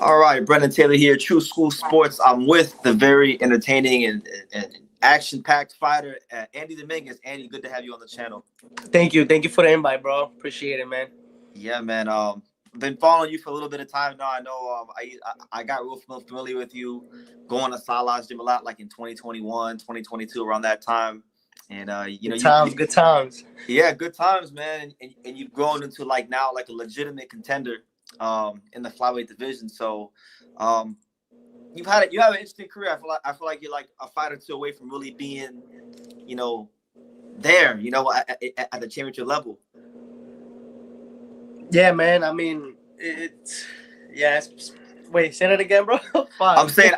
All right, Brendan Taylor here, True School Sports. I'm with the very entertaining and action-packed fighter, Andy Dominguez. Andy, good to have you on the channel. Thank you for the invite, bro. Appreciate it, man. Yeah, man. Been following you for a little bit of time now. I know I got real familiar with you going to Salas Gym a lot, like in 2021, 2022, around that time. And Good times. Yeah, good times, man. And you've grown into like now like a legitimate contender in the flyweight division. So you have an interesting career. I feel like you're like a fight or two away from really being, there, at the championship level. Yeah, man. I mean, wait, say that again, bro. I'm saying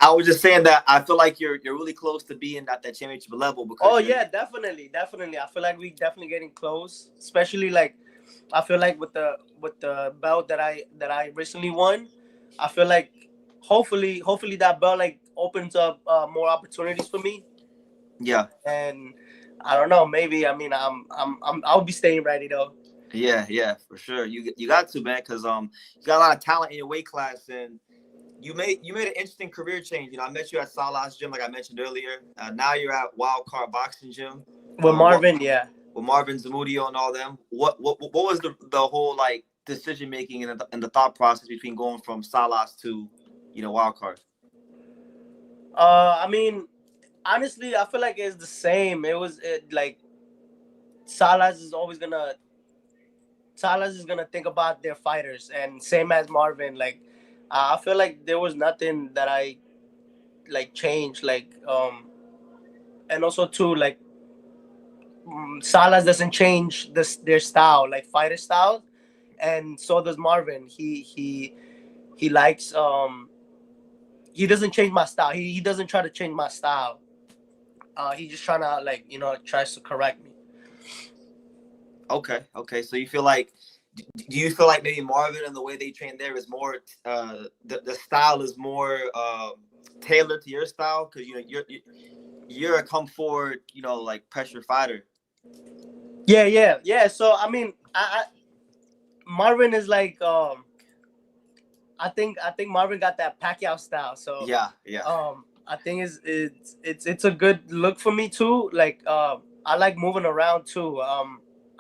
I was just saying that I feel like you're really close to being at that championship level because definitely. I feel like we definitely getting close, especially like I feel like with the belt that I recently won, I feel like hopefully that belt like opens up more opportunities for me. Yeah. And I don't know, maybe I'll be staying ready though. Yeah, for sure. You got to, man, because you got a lot of talent in your weight class, and you made an interesting career change. I met you at Salas Gym, like I mentioned earlier. Now you're at Wildcard Boxing Gym with Marvin, with Marvin Zamudio and all them. What was the whole like decision making and the thought process between going from Salas to Wildcard? I mean, honestly, I feel like it's the same. Like Salas is gonna think about their fighters, and same as Marvin. Like, I feel like there was nothing that I like changed. Like, and also too, like, Salas doesn't change their style, like fighter style, and so does Marvin. He likes he doesn't change my style. He doesn't try to change my style. He's just trying to like tries to correct me. Okay. So you feel like, do you feel like maybe Marvin and the way they train there is more, the style is more tailored to your style? Because you're a come forward, like pressure fighter. Yeah. So I mean, Marvin is like I think Marvin got that Pacquiao style. So yeah. I think it's a good look for me too. Like I like moving around too.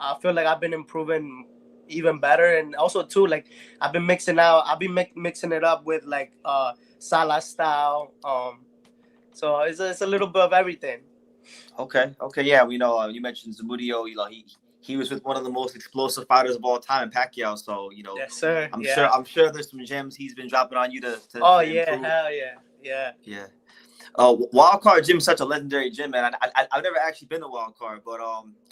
I feel like I've been improving even better, and also too like I've been mixing it up with like Salas style. So it's a little bit of everything. Okay, yeah. We know you mentioned Zamudio. He was with one of the most explosive fighters of all time, Pacquiao. So yes, sir. I'm sure there's some gems he's been dropping on you to oh to yeah, improve. hell yeah. Wildcard Gym is such a legendary gym, man. I've never actually been to Wildcard, but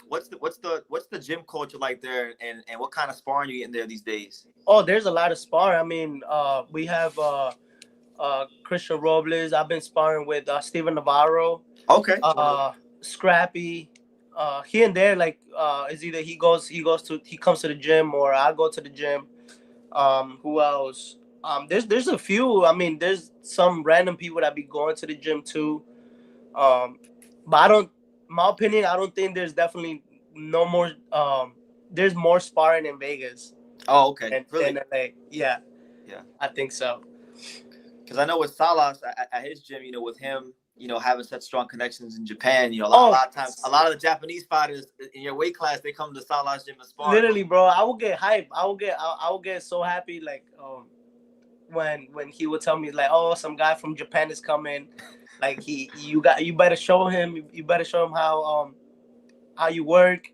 what's the gym culture like there, and what kind of sparring you getting there these days? Oh, there's a lot of sparring. I mean, we have Christian Robles. I've been sparring with Steven Navarro. Okay. Scrappy. Here and there, like it's either he comes to the gym or I go to the gym. Who else? There's a few. I mean, there's some random people that be going to the gym too. But my opinion, I don't think there's definitely no more. There's more sparring in Vegas. Oh, okay. Really? Than LA. Yeah. I think so. Because I know with Salas at his gym, with him, having such strong connections in Japan, a lot of times, a lot of the Japanese fighters in your weight class, they come to Salas Gym and spar. Literally, bro, I will get hype. I will get so happy, like when he would tell me like, oh, some guy from Japan is coming, like you better show him how you work,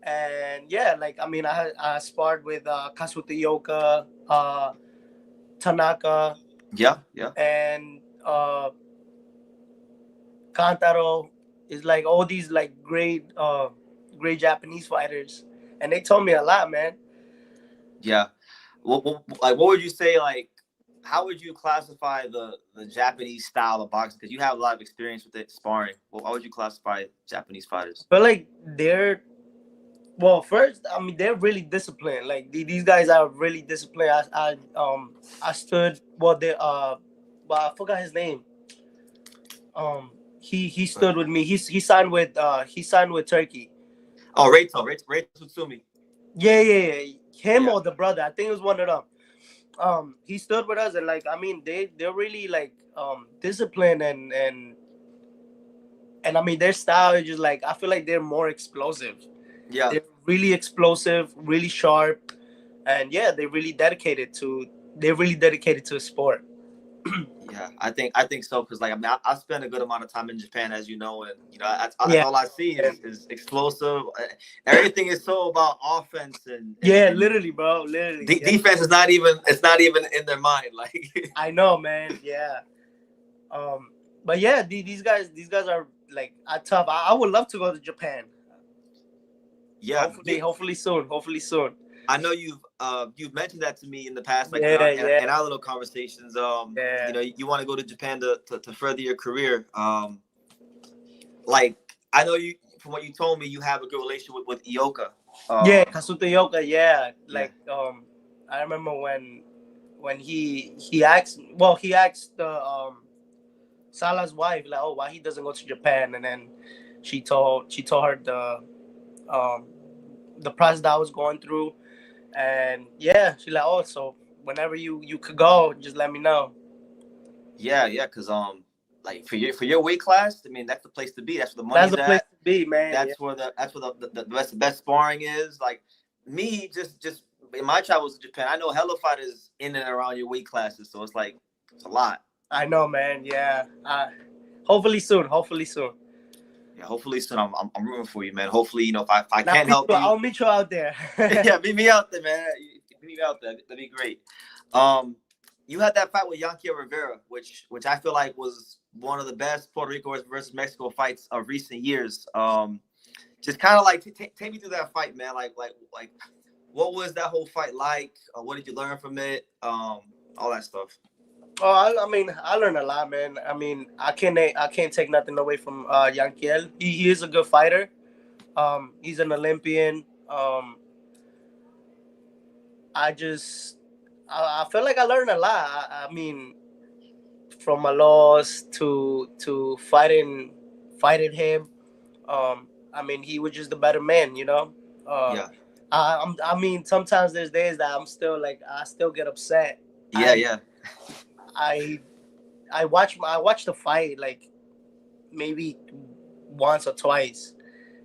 and yeah, like I mean, I sparred with Kazuto Ioka, Tanaka. Yeah. And Kantaro is like all these like great Japanese fighters, and they told me a lot, man. Yeah. What would you say, like, how would you classify the Japanese style of boxing? Because you have a lot of experience with it sparring. How would you classify Japanese fighters? But like first, I mean, they're really disciplined. Like these guys are really disciplined. I stood but I forgot his name. He stood with me. He signed with Turkey. Oh, Reito Tsutsumi. Yeah. Him or the brother. I think it was one of them. He stood with us, and like I mean, they're really like disciplined, and I mean their style is just like I feel like they're more explosive. Yeah. They're really explosive, really sharp, and yeah, they're really dedicated to a sport. Yeah, I think so because like I mean I spent a good amount of time in Japan, as you know, and that's Yeah, all I see and is explosive. Everything is so about offense yeah, and literally, bro, literally. Yeah. defense is not even in their mind. Like I know, man. Yeah. Um, but yeah, these guys are like are tough. I would love to go to Japan. yeah, Hopefully soon. Hopefully soon. I know you've mentioned that to me in the past, like Yeah, yeah, in our little conversations. yeah. You want to go to Japan to further your career. Like I know you from what you told me, you have a good relationship with Ioka. Yeah, Um, Kazuto Yoka, yeah. yeah, Like I remember when he asked the Salas wife like, oh, why he doesn't go to Japan, and then she told her um the process that I was going through, and yeah, she like, oh, so whenever you could go, just let me know. yeah, because like for your weight class, I mean that's the place to be. That's where the That's money's the place at. to be, man. Yeah, That's where the best sparring is. Like me, just in my travels to Japan, I know hella fighters in and around your weight classes, so it's like it's a lot. I know, man. Yeah, hopefully soon. Hopefully soon. Yeah, hopefully soon. I'm rooting for you, man. Hopefully, if I Now, can't help you, I'll meet you out there. yeah, meet me out there, man. Meet me out there. That'd be great. Um, you had that fight with Yankiel Rivera, which I feel like was one of the best Puerto Rico versus Mexico fights of recent years. Just kind of like take me through that fight, man. Like, what was that whole fight like? What did you learn from it? All that stuff. Oh, I mean, I learned a lot, man. I mean, I can't take nothing away from Yankiel. He is a good fighter. He's an Olympian. I just I feel like I learned a lot. I mean, from a loss to fighting him. I mean, he was just the better man, you know. Uh, Yeah, I mean, sometimes there's days that I still get upset. yeah, I yeah, I I watch the fight like maybe once or twice,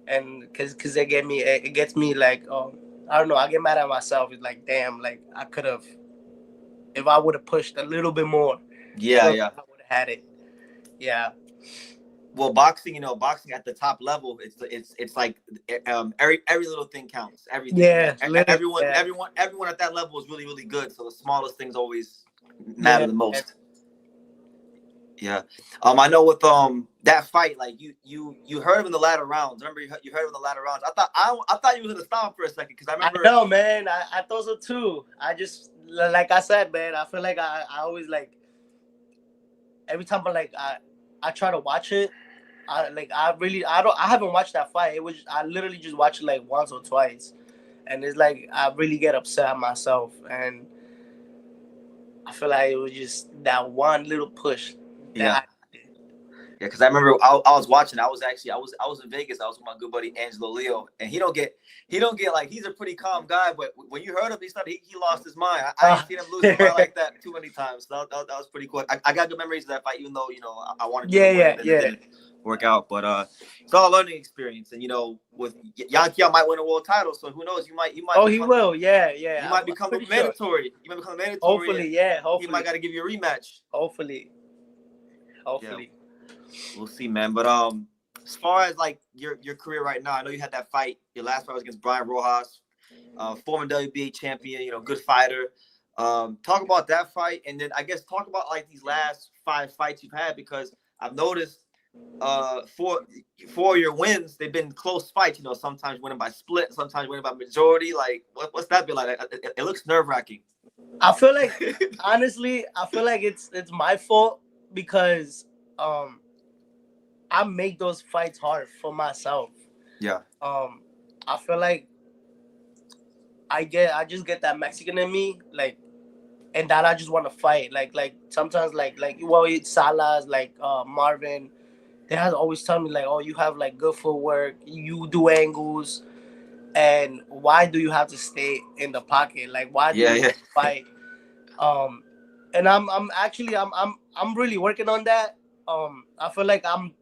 and because it gets me like I don't know, I get mad at myself. It's like, damn, like I could have, if I would have pushed a little bit more, I yeah, feel like yeah. I would have had it. Yeah, Well, boxing, boxing at the top level, it's like every little thing counts. Everything. yeah, literally, Everyone yeah, everyone everyone at that level is really really good. So the smallest things always matter yeah, the and, most. Yeah. I know with that fight, like you heard him in the latter rounds. Remember you heard him in the latter rounds. I thought you was gonna stop for a second because I I remember. know, man. I thought so too. I just like I said, man. I feel like I always like every time I try to watch it. I haven't watched that fight. I literally just watched it like once or twice, and it's like I really get upset at myself, and I feel like it was just that one little push Yeah. that I did. Yeah, because I remember I was watching. I was in Vegas. I was with my good buddy Angelo Leo, and he don't get like he's a pretty calm guy. But when you heard him, he lost his mind. I ain't seen him lose his mind like that too many times. So that was pretty cool. I got good memories of that fight, even though I wanted to Yeah, win yeah, and it yeah. didn't work out. But it's all a learning experience, and with Yankiel might win a world title. So who knows? You might Oh, he become will. Yeah, yeah. you might I'm become a pretty sure. mandatory. You might become a mandatory. Hopefully, yeah. He Hopefully, might got to give you a rematch. hopefully, Yeah. hopefully. We'll see, man. But as far as like your career right now, I know you had that fight. Your last fight was against Bryan Rojas, former WBA champion. Good fighter. Talk about that fight, and then I guess talk about like these last 5 fights you've had because I've noticed for your wins they've been close fights. Sometimes winning by split, sometimes winning by majority. Like what's that been like? It looks nerve-wracking. I feel like honestly, I feel like it's my fault because um I make those fights hard for myself. Yeah. I feel like I just get that Mexican in me, like, and that I just want to fight. Like sometimes well, it's Salas, like Marvin. They has always tell me like, oh, you have like good footwork, you do angles, and why do you have to stay in the pocket? Like, why do Yeah. you Yeah. fight? Um, and I'm really working on that. I feel like I'm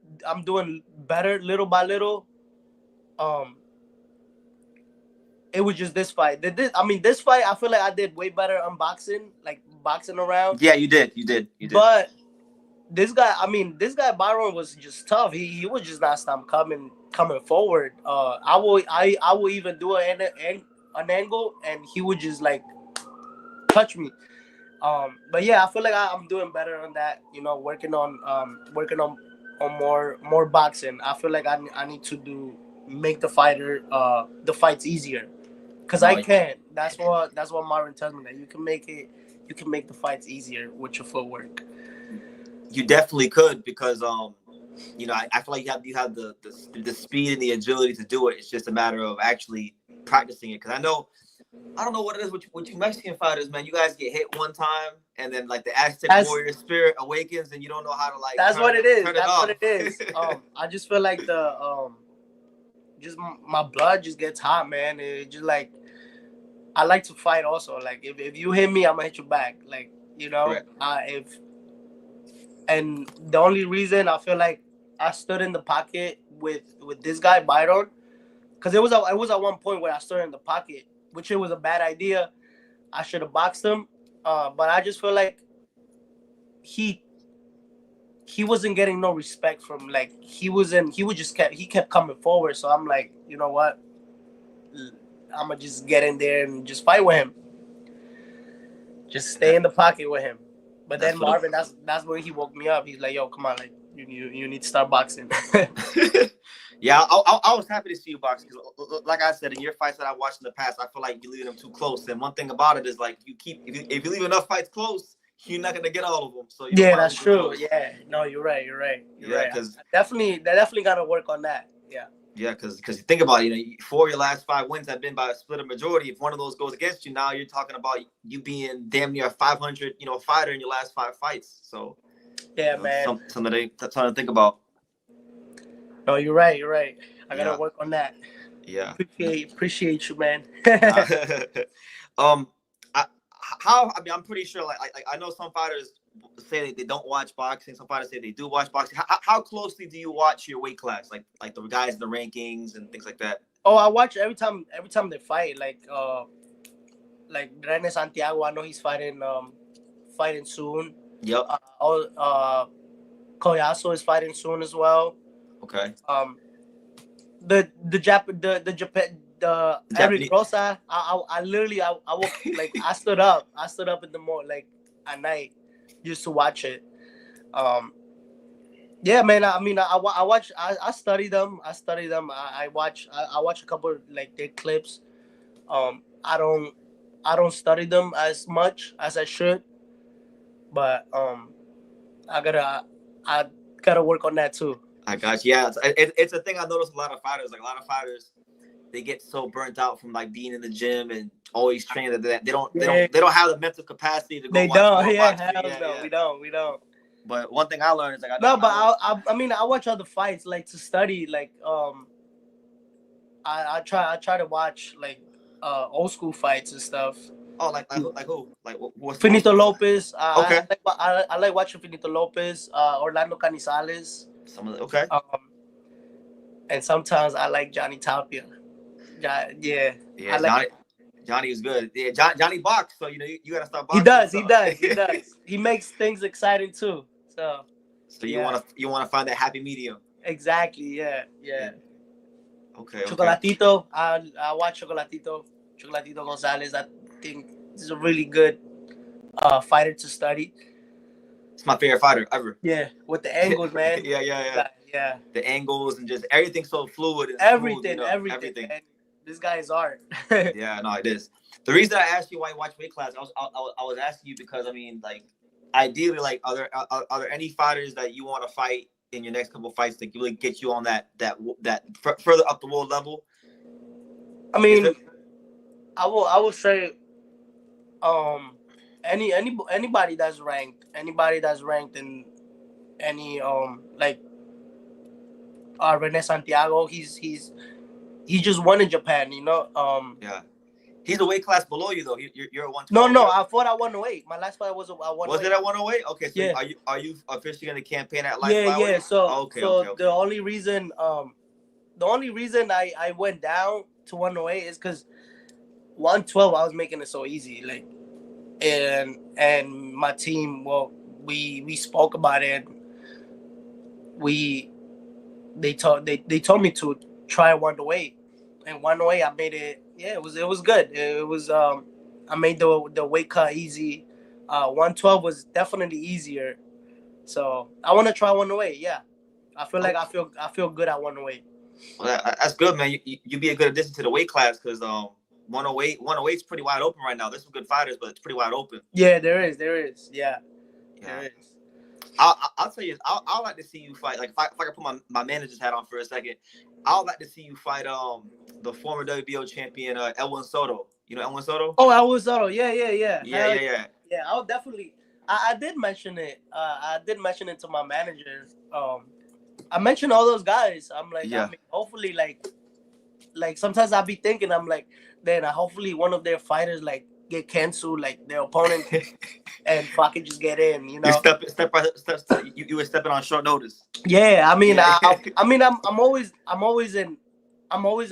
doing better little by little. Um, it was just this fight. This fight, I feel like I did way better unboxing, like boxing around. Yeah, you did. But this guy Byron was just tough. He would just not stop coming forward. I will even do an angle, and he would just like touch me. But yeah, I feel like I'm doing better on that. You know, working on more boxing. I feel like I need to make the fights easier, because I No, can. That's what Marvin tells me, that you can make the fights easier with your footwork. you definitely could, because I feel like you have the speed and the agility to do it. It's just a matter of actually practicing it. Because I don't know what it is with you Mexican fighters, man. You guys get hit one time, and then like the Aztec warrior spirit awakens, and you don't know how to like. That's what it is. That's what it is. I just feel like just my blood just gets hot, man. It just like, I like to fight also. Like if you hit me, I'm gonna hit you back. Like, you know, if and the only reason I feel like I stood in the pocket with this guy Byron, because it was at one point where I stood in the pocket, which it was a bad idea. I should have boxed him, but I just feel like he wasn't getting no respect from, like, he kept coming forward. So I'm like, you know what, I'm gonna just get in there and just fight with him, just stay in the pocket with him. But then Marvin, that's when he woke me up. He's like, yo, come on, like you need to start boxing. Yeah, I was happy to see you box, because, like I said, in your fights that I watched in the past, I feel like you're leaving them too close. And one thing about it is, like, if you leave enough fights close, you're not gonna get all of them. So yeah, that's true. Yeah, no, you're right. You're right. Because definitely gotta work on that. Yeah. Yeah, because you think about it, 4 of your last 5 wins have been by a split of majority. If one of those goes against you, now you're talking about you being damn near a 500, fighter in your last 5 fights. So yeah, man, something to think about. No, you're right. I gotta work on that. Yeah. Appreciate you, man. I'm pretty sure, like I know some fighters say they don't watch boxing. Some fighters say they do watch boxing. How closely do you watch your weight class, like the guys in the rankings and things like that? Oh, I watch every time they fight. Like Rene Santiago, I know he's fighting soon. Yep. Koyasu is fighting soon as well. Okay. The Eric Rosa, I literally woke, like, I stood up in the morning, like at night, just to watch it. Yeah, man. I watch. I study them. I watch a couple, like, their clips. I don't study them as much as I should, but I gotta work on that too. I got you. Yeah, it's a thing I noticed a lot of fighters. Like, a lot of fighters, they get so burnt out from, like, being in the gym and always training that they don't have the mental capacity to go. They don't. Yeah, we don't. But one thing I learned is, like, I watch other fights, like, to study. Like, I try to watch, like, old school fights and stuff. Oh, like who? Like, what's Finito Lopez. Okay. I like watching Finito Lopez. Orlando Canizales. Okay. And sometimes I like Johnny Tapia. Yeah. I like Johnny is good. Yeah, Johnny box. So you gotta start boxing. He does. He makes things exciting too. So you wanna find that happy medium. Exactly. Yeah. Okay. Chocolatito. I watch Chocolatito Gonzalez. I think he's a really good fighter to study. It's my favorite fighter ever. Yeah, with the angles, man. Yeah. The angles and just everything's so fluid. And everything. Man. This guy is art. Yeah, no, it is. The reason I asked you why you watch weight class, I was asking you because, like, ideally, like, are there any fighters that you want to fight in your next couple of fights that really get you on that further up the world level? I mean, I will say, anybody that's ranked in any like Rene Santiago, he just won in Japan, Yeah. He's a weight class below you though. You're a 112. No, I fought at 108. My last fight was at 108. Was it at 108? Okay, so yeah. Are you officially in the campaign at Light Flyweight? Yeah. So okay. the only reason I went down to 108 is because 112 I was making it so easy, like, and my team, well, we spoke about it. They told me to try 108, and 108 I made it. Yeah, it was good. It was I made the weight cut easy. 112 was definitely easier, so I want to try 108. Yeah, I feel like I feel good at 108. Well, that's good, man. You be a good addition to the weight class because 108 is pretty wide open right now. There's some good fighters, but it's pretty wide open. Yeah, there is. Yeah. There is. I'll tell you, I'd like to see you fight. Like if I could put my manager's hat on for a second, I would like to see you fight the former WBO champion Elwin Soto. You know Elwin Soto? Oh, Elwin Soto. Yeah. Yeah. I would definitely. I did mention it. I did mention it to my manager. I mentioned all those guys. I'm like, I mean, hopefully, like sometimes I'll be thinking, I'm like, then hopefully one of their fighters like get canceled, like their opponent, and fucking just get in, you know. You were stepping on short notice. Yeah, I mean, I'm always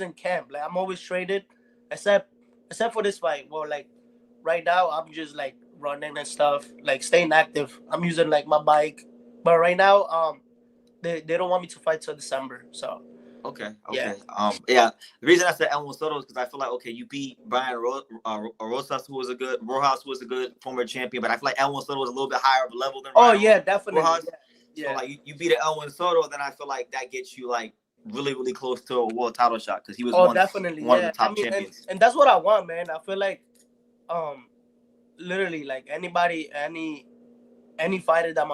in camp. Like I'm always traded, except for this fight. Well, like right now I'm just like running and stuff, like staying active. I'm using like my bike, but right now they don't want me to fight till December. So. Okay. Yeah. The reason I said Elwin Soto is because I feel like you beat Bryan Rojas, who was a good former champion, but I feel like Elwin Soto was a little bit higher of a level than. Yeah, definitely. Rojas. Yeah. So like you beat an Elwin Soto, then I feel like that gets you like really, really close to a world title shot because he was one of the top champions. And that's what I want, man. I feel like, literally, like anybody, any fighter that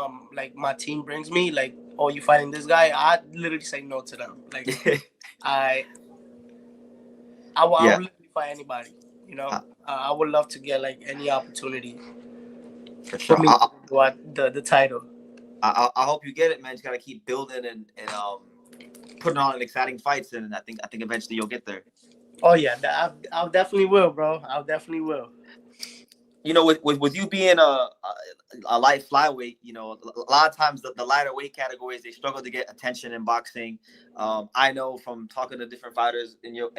my team brings me, like, oh, you fighting this guy? I literally say no to them. Like, I will literally fight anybody. You know, I would love to get like any opportunity for sure. me to the title. I hope you get it, man. You gotta keep building and putting on exciting fights, and I think eventually you'll get there. Oh yeah, I definitely will, bro. I definitely will. You know, with you being a light flyweight, you know, a lot of times the lighter weight categories, they struggle to get attention in boxing. I know from talking to different fighters in your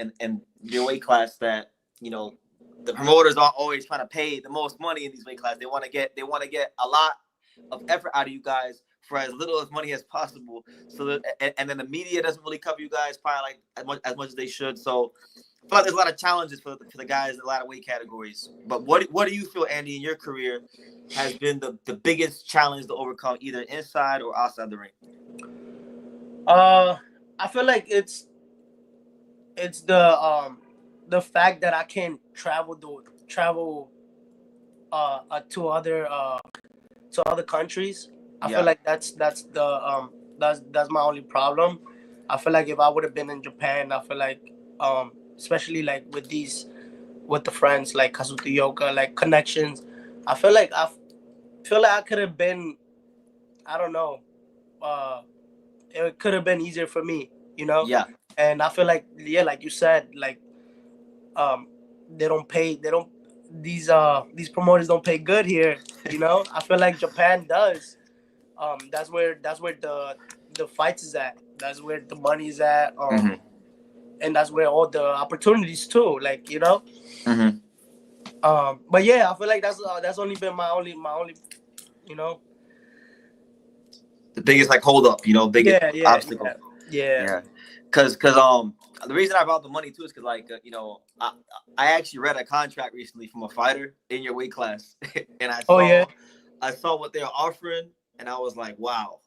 weight class that, you know, the promoters aren't always trying to pay the most money in these weight classes. They want to get a lot of effort out of you guys for as little as money as possible. So that, and then the media doesn't really cover you guys probably like as much as they should. So I feel like there's a lot of challenges for the guys in a lot of weight categories. But what do you feel, Andy, in your career has been the biggest challenge to overcome, either inside or outside the ring? I feel like it's the fact that I can travel to other countries. I feel like that's my only problem. I feel like if I would have been in Japan, I feel like especially like with the friends like Kazuto, Ioka, like connections, I feel like I could have been, I don't know, it could have been easier for me, you know. Yeah. And I feel like like you said, like these promoters don't pay good here, you know. I feel like Japan does. That's where the fights is at. That's where the money is at. And that's where all the opportunities too, like, you know. But yeah, I feel like that's only been my only, you know, the biggest like hold up, you know, biggest obstacle. Yeah. Cause the reason I brought the money too is because like you know, I actually read a contract recently from a fighter in your weight class, and I saw what they were offering, and I was like, wow.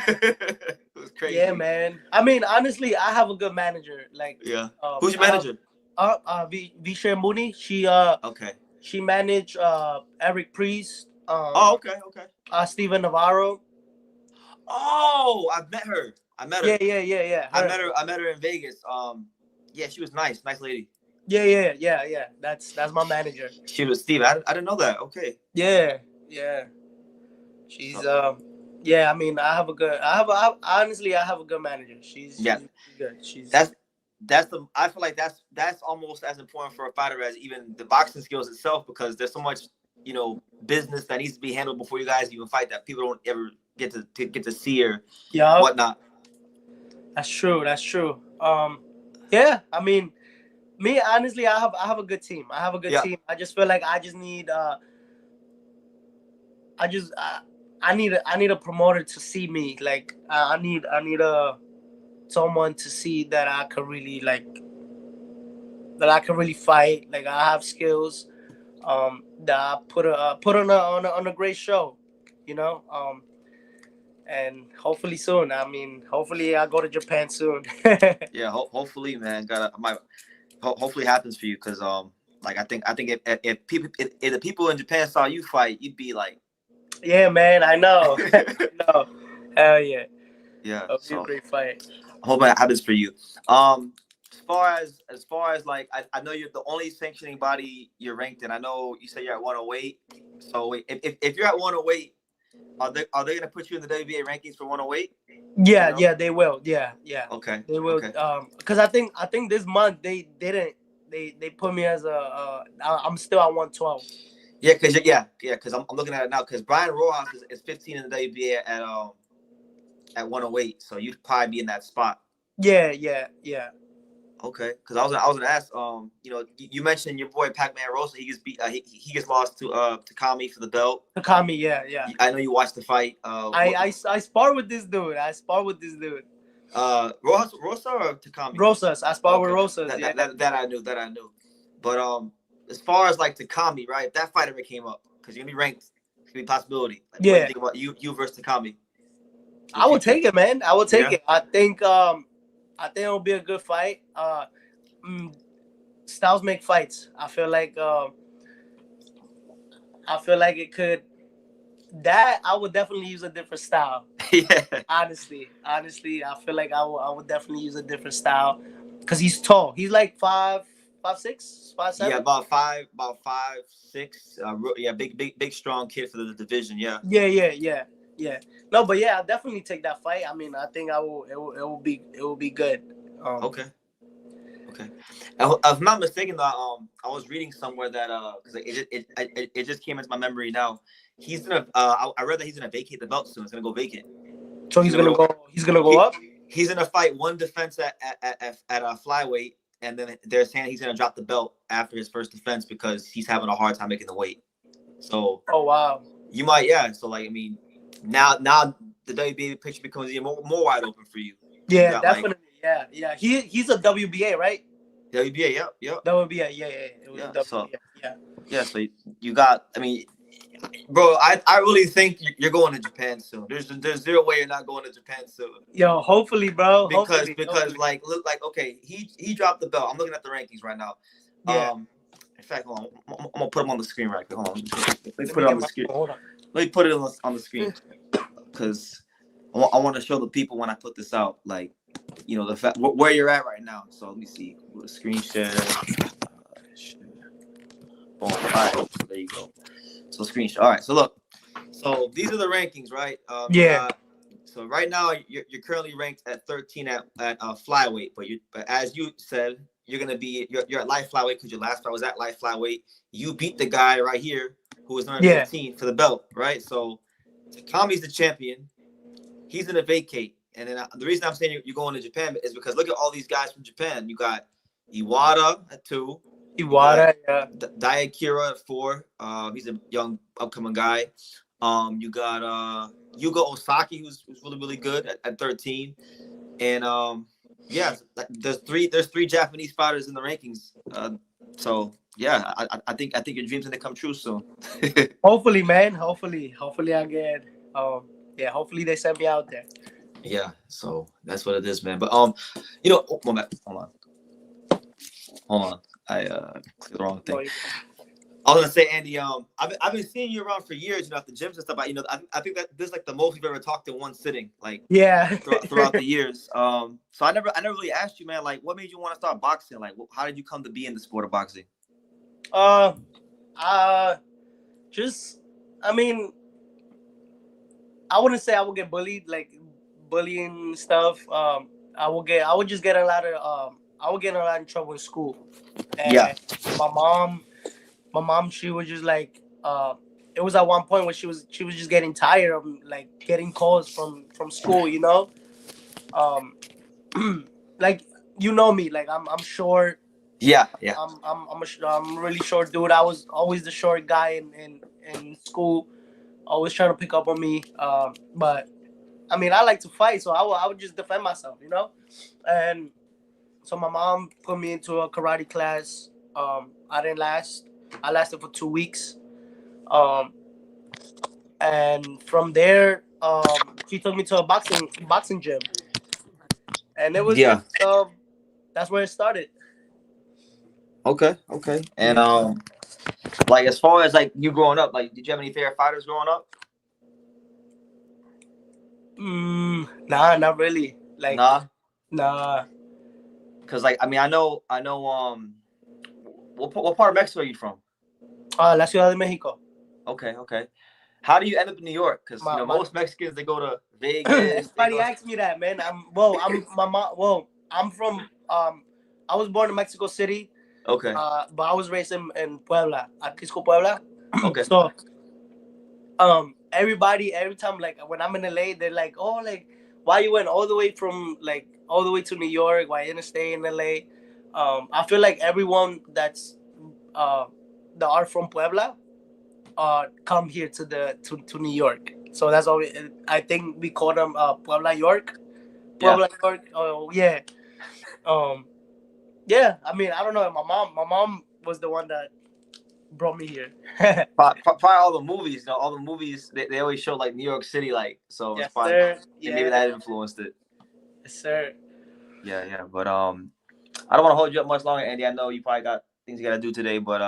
It was crazy. Yeah, man. I mean, honestly, I have a good manager. Like, who's your manager? Vishay Mooney. She managed Eric Priest. Okay. Steven Navarro. Oh, I've met her. Yeah. I met her in Vegas. Yeah, she was nice lady. Yeah. That's my manager. She was Steve. I didn't know that. Okay. Yeah. She's yeah. I mean, honestly, I have a good manager. She's good. I feel like that's almost as important for a fighter as even the boxing skills itself, because there's so much, business that needs to be handled before you guys even fight that people don't ever get to see or whatnot. That's true. That's true. Yeah. I mean, me honestly, I have a good team. I have a good team. I just feel like I just need I need a promoter to see me. Like I need someone to see that I could really fight. Like I have skills. That I put on a great show. And hopefully soon. I mean, hopefully I go to Japan soon. Yeah, hopefully, man. Hopefully it happens for you, because I think if the people in Japan saw you fight, you'd be like, yeah, man, I know. No, hell yeah. Yeah, it'll be a great fight. I hope it happens for you. As far as like, I know you're the only sanctioning body you're ranked in. I know you say you're at 108. So if you're at 108, are they gonna put you in the WBA rankings for 108? Yeah, yeah, they will. Yeah. Okay. They will. Okay. Because I think this month they didn't. They put me as I'm still at 112. Yeah, because I'm looking at it now, because Bryan Rojas is 15 in the WBA at 108, so you'd probably be in that spot. Yeah. Okay, because I was gonna ask, you mentioned your boy Pac-Man Rosa. He gets lost to Takami for the belt. Takami, yeah. I know you watched the fight. I spar with this dude. Rosa or Takami? Rosas. I spar with Rosas. That I knew. But as far as like Takami, right? If that fight ever came up, because you're gonna be ranked, it's gonna be a possibility. Like, what do you think about you versus Takami? I will take it, man. I will take it. I think it'll be a good fight. Styles make fights. I feel like it could. That I would definitely use a different style. Yeah. Honestly, I feel like I would definitely use a different style, because he's tall. He's like 5'6", 5'7". Yeah, about 5'6". Big strong kid for the division. Yeah. Yeah. No, but yeah, I'll definitely take that fight. I mean, I think I will. It will be good. Okay. If I'm not mistaken, though, I was reading somewhere that because it just came into my memory now. He's gonna. I read that he's gonna vacate the belt soon. He's gonna go vacant. So he's gonna go. He's gonna go up. He's gonna fight one defense at flyweight, and then they're saying he's gonna drop the belt after his first defense because he's having a hard time making the weight. So. Oh wow. You might, yeah. So like, I mean, now the WBA picture becomes even more wide open for you. Yeah, you definitely. Like, yeah. He's a WBA, right? WBA, yep. WBA, yeah. It was WBA, so, yeah. So you got. I mean, bro, I really think you're going to Japan soon. There's zero way you're not going to Japan soon. Yo, hopefully, bro. Because like look like okay, he dropped the belt. I'm looking at the rankings right now. Yeah. In fact, hold on. I'm gonna put him on the screen right there. Hold on. Let's put it on the screen. Hold on. Let me put it on the screen because I want to show the people when I put this out, like, the fact where you're at right now. So let me see. With a screen share. Boom. All right. There you go. So screen share. All right. So look. So these are the rankings, right? Yeah. So right now you're currently ranked at 13 at flyweight, but as you said, you're at light flyweight because your last fight was at light flyweight. You beat the guy right here who was number 15 for the belt, right? So Takami's the champion. He's gonna vacate, and then the reason I'm saying you're going to Japan is because look at all these guys from Japan. You got Iwata at 2. Yeah. Daikira at 4. He's a young upcoming guy. You got Yuga Osaki, who's really, really good at 13. And there's three Japanese fighters in the rankings. So yeah, I think your dream's gonna come true soon. Hopefully, man. Hopefully I get. Hopefully they send me out there. Yeah, so that's what it is, man. But hold on. I clicked the wrong thing. I was gonna say, Andy, I've been seeing you around for years, at the gyms and stuff. I think that this is like the most we've ever talked in one sitting, like throughout the years. So I never really asked you, man, like what made you want to start boxing? Like, how did you come to be in the sport of boxing? I wouldn't say I would get bullied, like bullying stuff. I would just get a lot of I would get in a lot of trouble in school, and Yeah. my mom, she was just like, it was at one point where she was just getting tired of like getting calls from school, you know, like you know me, like I'm short. Yeah. I'm really short dude. I was always the short guy in school, always trying to pick up on me. But I mean, I like to fight, so I would just defend myself, you know. And so my mom put me into a karate class. I didn't last. I lasted for 2 weeks. Um, and from there, she took me to a boxing gym, and it was Yeah. just that's where it started. Okay. And like as far as like you growing up, like did you have any favorite fighters growing up? Nah, not really. Like, nah. Cause like I mean I know what part of Mexico are you from? La Ciudad de Mexico. Okay. How do you end up in New York? Because you know most Mexicans they go to Vegas. Everybody asks me that, man. I'm from I was born in Mexico City. Okay. But I was raised in Puebla, Atlisco, Puebla. Okay. So everybody every time like when I'm in LA, they're like, oh, like why you went all the way to New York? Why you didn't stay in LA? I feel like everyone that's that are from Puebla come here to New York. So that's all. I think we call them Puebla York. Puebla York. Oh yeah. Yeah. I mean, I don't know. My mom was the one that brought me here. Probably all the movies. You know, all the movies they always show like New York City, like so. Yes, probably, sir. maybe that influenced it. Yes, sir. Yeah. But I don't want to hold you up much longer, Andy. I know you probably got things you got to do today, but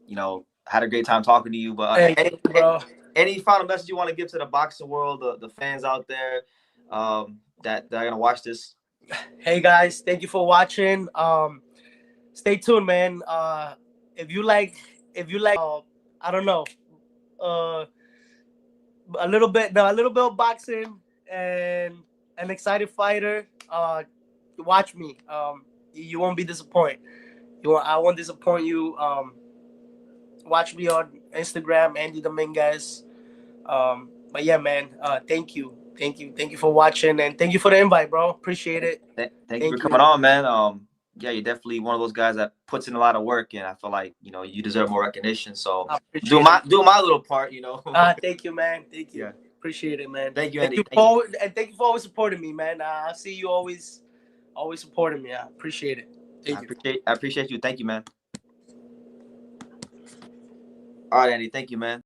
you know, had a great time talking to you. But any final message you want to give to the boxing world, the fans out there, that are gonna watch this? Hey guys, thank you for watching. Stay tuned, man. If you like, I don't know, a little bit of boxing and an excited fighter, watch me. You won't be disappointed. I won't disappoint you. Watch me on Instagram, Andy Dominguez. But yeah, man. Thank you for watching, and thank you for the invite, bro. Appreciate it. Thank you for coming on, man. Yeah, you're definitely one of those guys that puts in a lot of work, and I feel like you know you deserve more recognition. So do my little part, you know. Thank you, man. Thank you. Yeah. Appreciate it, man. Thank you, Andy. Thank you for always supporting me, man. I see you always supporting me. I appreciate it. I appreciate you. Thank you, man. All right, Andy. Thank you, man.